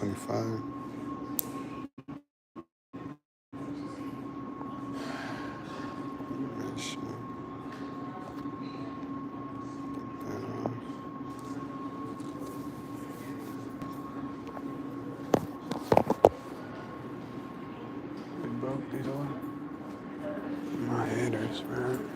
25. Make sure. Get that off. They broke these off. My headers, man.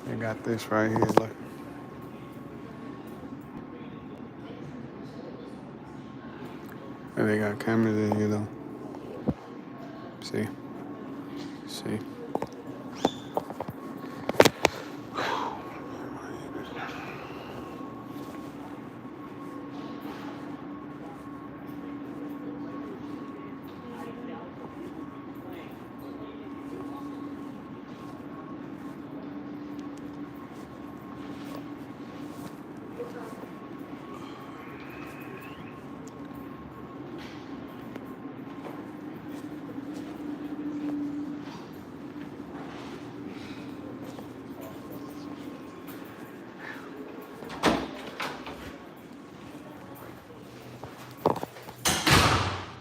They got this right here, look. And they got cameras in here though. See? See?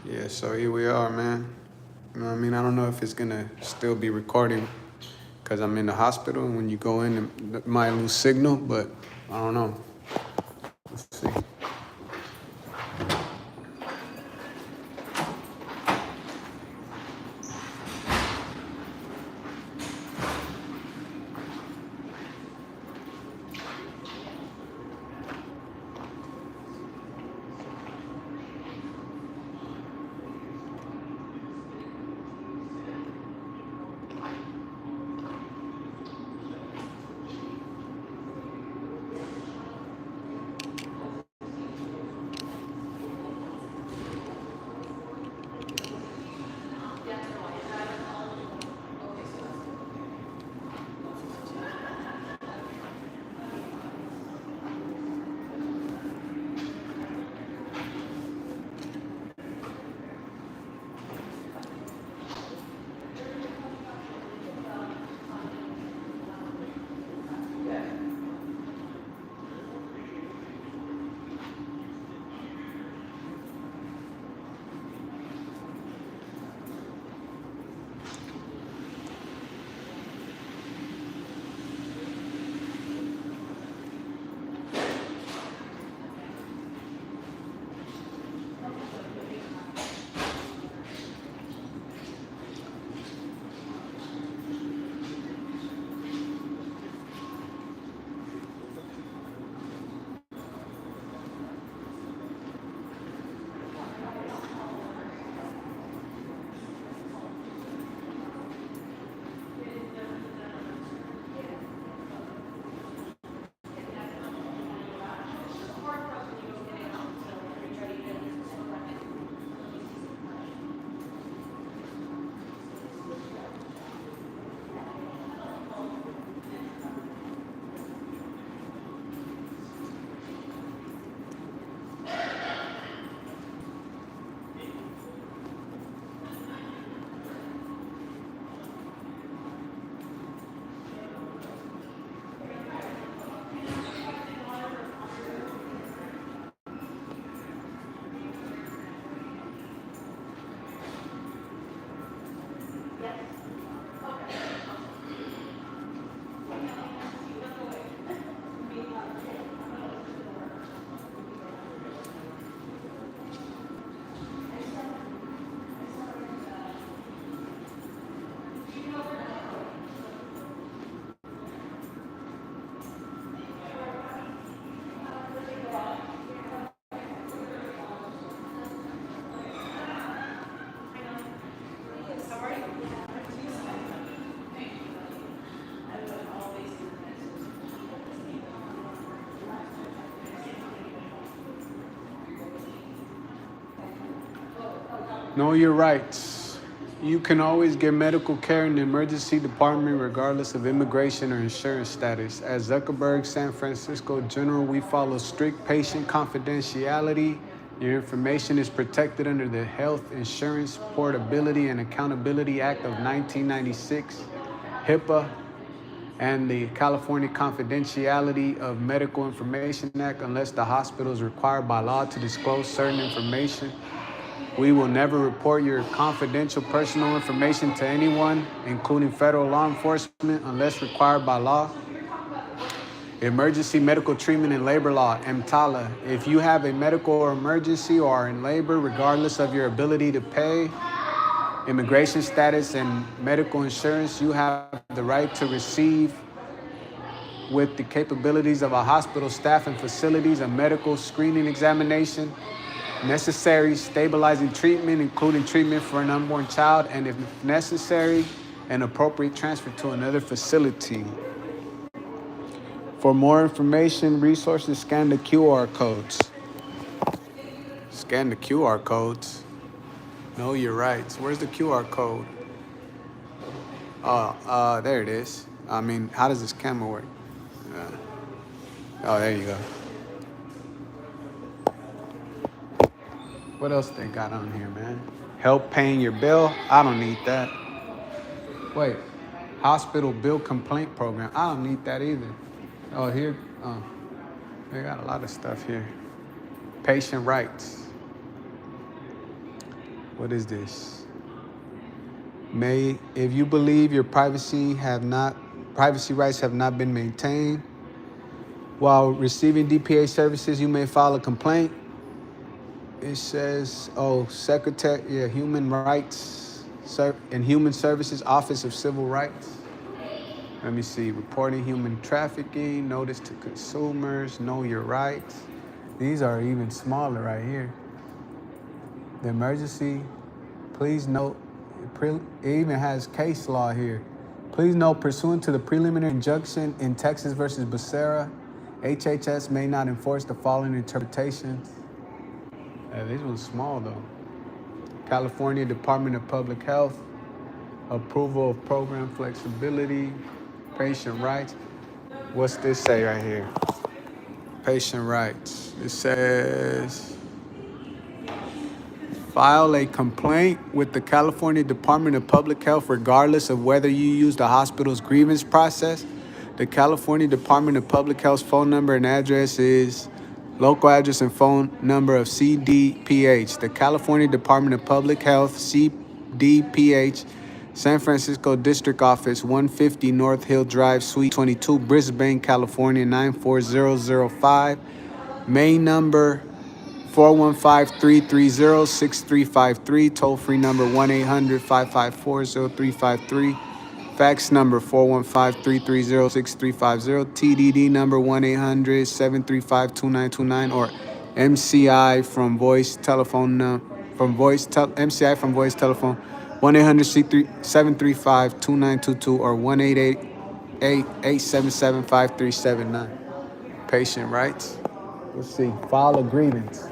Yeah, so here we are, man. You know what I mean? I don't know if it's gonna still be recording because I'm in the hospital, and when you go in, it might lose signal, but I don't know. Let's see. Know your rights. You can always get medical care in the emergency department regardless of immigration or insurance status. At Zuckerberg San Francisco General, we follow strict patient confidentiality Your information is protected under the Health Insurance Portability and Accountability Act of 1996, HIPAA, and the California Confidentiality of Medical Information Act unless the hospital is required by law to disclose certain information. We will never report your confidential personal information to anyone, including federal law enforcement, unless required by law. Emergency medical treatment and labor law, EMTALA. If you have a medical emergency or are in labor, regardless of your ability to pay, immigration status, and medical insurance, you have the right to receive, with the capabilities of a hospital staff and facilities, a medical screening examination, necessary stabilizing treatment, including treatment for an unborn child, and if necessary, an appropriate transfer to another facility. For more information, resources, scan the QR codes. Scan the QR codes. Know your rights. Where's the QR code? There it is. I mean, how does this camera work? Oh, there you go. What else they got on here, man? Help paying your bill? I don't need that. Wait, hospital bill complaint program? I don't need that either. Oh, here, they got a lot of stuff here. Patient rights. What is this? If you believe your privacy rights have not been maintained while receiving DPA services, you may file a complaint. It says, Human Rights and Human Services Office of Civil Rights. Let me see, reporting human trafficking, notice to consumers, know your rights. These are even smaller right here. The emergency, please note, it even has case law here. Please note, pursuant to the preliminary injunction in Texas versus Becerra, HHS may not enforce the following interpretations. This one's small though. California Department of Public Health, approval of program flexibility, patient rights. What's this say right here? Patient rights. It says, file a complaint with the California Department of Public Health regardless of whether you use the hospital's grievance process. The California Department of Public Health's phone number and address is local address and phone number of CDPH. The California Department of Public Health, CDPH, San Francisco District Office, 150 North Hill Drive, Suite 22, Brisbane, California, 94005. Main number 415-330-6353. Toll-free number 1-800-554-0353. Fax number 415-330-6350. TDD number 1-800-735-2929 or MCI from voice telephone MCI from voice telephone 1-800-735-2922 or 1-888-877-5379. Patient rights. Let's see. File a grievance.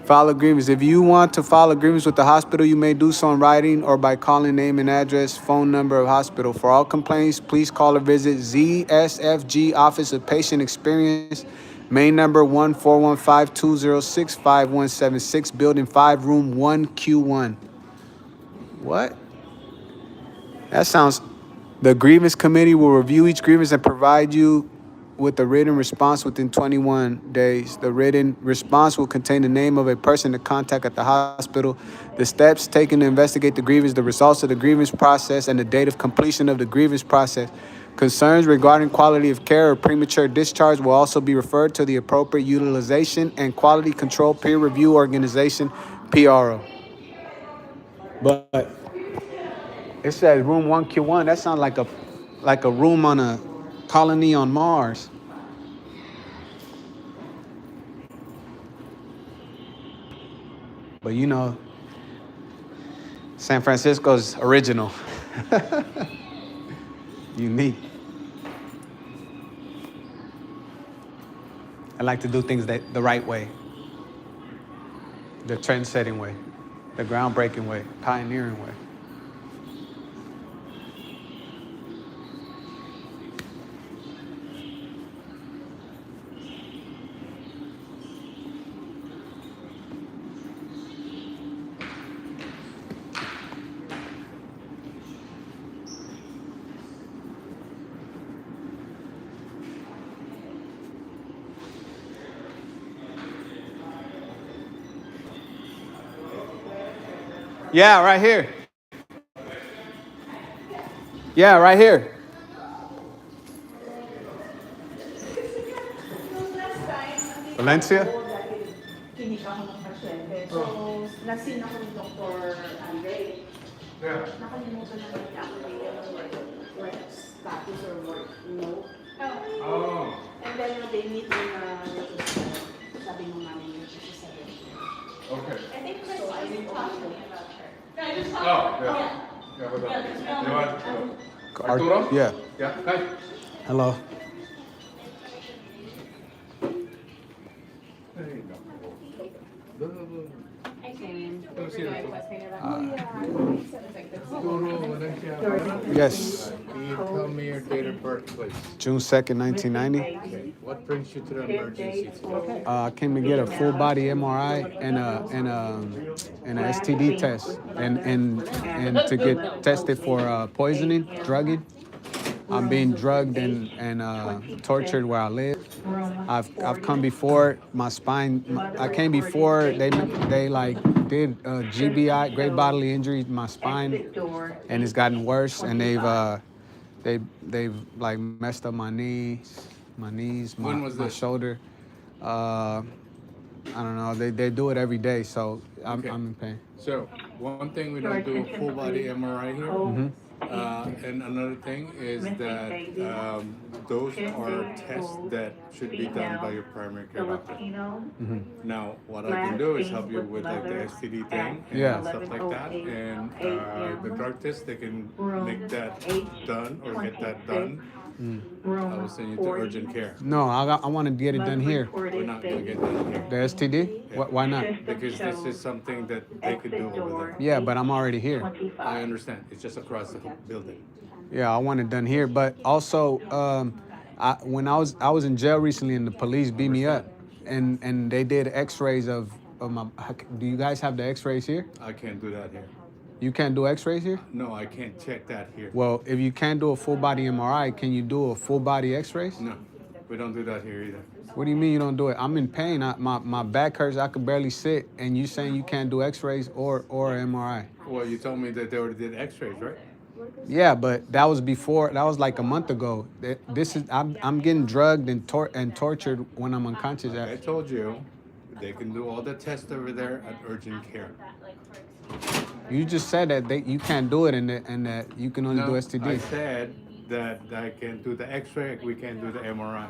File a grievance. If you want to file a grievance with the hospital, you may do so in writing or by calling name and address, phone number of hospital. For all complaints, please call or visit ZSFG Office of Patient Experience, main number 1-415-206-5176, building 5, room 1Q1. What? That sounds... The grievance committee will review each grievance and provide you with a written response within 21 days. The written response will contain the name of a person to contact at the hospital, the steps taken to investigate the grievance, the results of the grievance process, and the date of completion of the grievance process. Concerns regarding quality of care or premature discharge will also be referred to the appropriate utilization and quality control peer review organization, PRO. But it says room 1Q1. That sounds like a room on a colony on Mars. But you know, San Francisco's original. Unique. I like to do things the right way. The trend-setting way. The groundbreaking way. Pioneering way. Yeah, right here. Yeah, right here. Valencia? Kinik ako ng pasyente. So, nasin ako ni Dr. Andre. Yeah. Nakalimutan na nila ako yung work status or work note. Oh. And then they meet in sabi mo namin yung sa 7. Okay. I think Chris was talking about her. No, I just Oh, yeah. Yeah, what's up? You want Arturo? Yeah. Yeah. Hi. Hello. Yes. Can you tell me your date of birth, please? June 2nd, 1990. Okay. What brings you to the emergency today? I came to get a full body MRI and a STD test and to get tested for poisoning, drugging. I'm being drugged and tortured where I live. I've come before. My spine. I came before. They like did GBI, great bodily injury, to my spine, and it's gotten worse. And they've like messed up my knees, my shoulder. I don't know. They do it every day, so I'm in pain. So, one thing we don't do a full body MRI here. Mm-hmm. And another thing is that those are tests that should be done by your primary care doctor. Mm-hmm. Now, what I can do is help you with like the STD thing and Yeah. stuff like that. And the drug test, they can make that done or get that done. I will send you to urgent care. No, I want to get it done here. We're not going to get that here. The STD? Why not? Because this is something that they could do over there. Yeah, but I'm already here. I understand. It's just across the building. Yeah, I want it done here. But also, when I was in jail recently and the police beat me up, and they did X-rays of my. Do you guys have the X-rays here? I can't do that here. You can't do X-rays here? No, I can't check that here. Well, if you can't do a full body MRI, can you do a full body X-rays? No, we don't do that here either. What do you mean you don't do it? I'm in pain. My back hurts. I could barely sit. And you saying you can't do X-rays or MRI? Well, you told me that they already did X-rays, right? Yeah, but that was before. That was like a month ago. This is I'm getting drugged and tortured when I'm unconscious. I told you, they can do all the tests over there at urgent care. You just said that you can't do it and that you can only do STD. I said that I can do the X-ray. We can't do the MRI.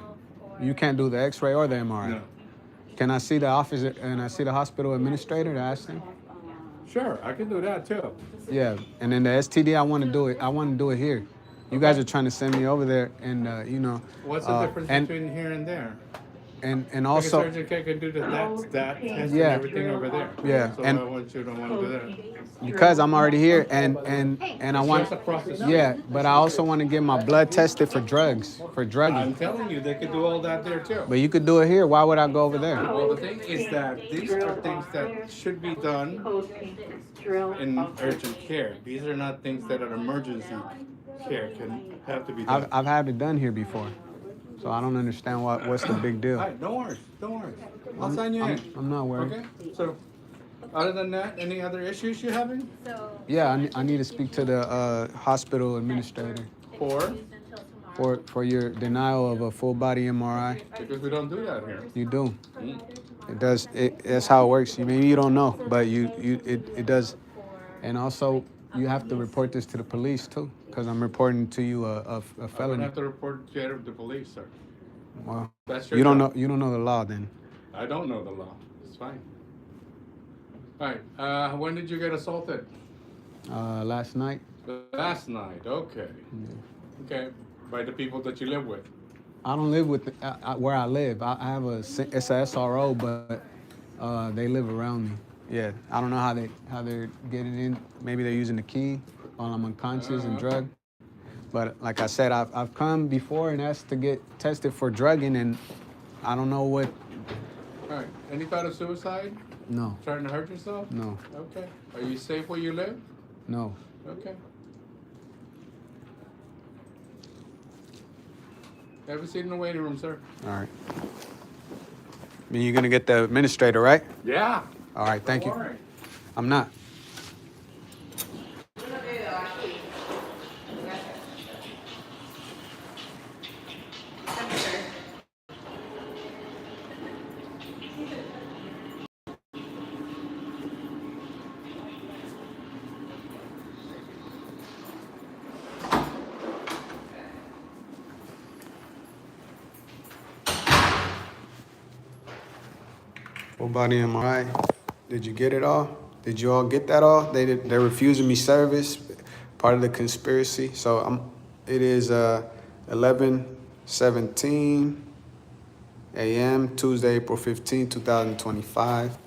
You can't do the X-ray or the MRI. No. Can I see the office and I see the hospital administrator to ask them? Sure, I can do that too. Yeah, and then the STD, I want to do it. I want to do it here. You guys are trying to send me over there, and What's the difference between here and there? And also, because urgent care can do that test and Yeah. everything over there. Yeah, So and- I want you don't want to do that. because I'm already here, and I want, Just across the street. yeah, but I also want to get my blood tested for drugs, for I'm drugging. telling you, they could do all that there too. But you could do it here. Why would I go over there? Well, the thing is that these are things that should be done in urgent care. These are not things that are emergency care can have to be done. I've had it done here before, so I don't understand what's the big deal. All right, don't worry, don't worry. I'll sign you in. I'm not worried. Okay. So, other than that, any other issues you're having? Yeah, I need to speak to the hospital administrator for your denial of a full body MRI. Because we don't do that here. You do. It does. That's how it works. Maybe you don't know, but it does. And also, you have to report this to the police too, because I'm reporting to you a I don't felony. have to report to the police, sir. Well, That's your you don't job. know. You don't know the law then. I don't know the law. It's fine. All right. When did you get assaulted? Last night. Last night. Okay. Okay. By the people that you live with. I don't live with where I live. I have it's a SRO, but they live around me. Yeah, I don't know how they're getting in. Maybe they're using the key while I'm unconscious and drugged. But like I said, I've come before and asked to get tested for drugging, and I don't know what. All right. Any thought of suicide? No, Trying to hurt yourself? no, Okay. Are you safe where you live? no. Okay. Have a seat in the waiting room, sir. All right. I mean, you're gonna get the administrator, right? Yeah. All right, thank you. All right. I'm not. Full body MRI. Did you get it all? Did you all get that all? They're refusing me service, part of the conspiracy. So it is 11:17 a.m. Tuesday, April 15, 2025.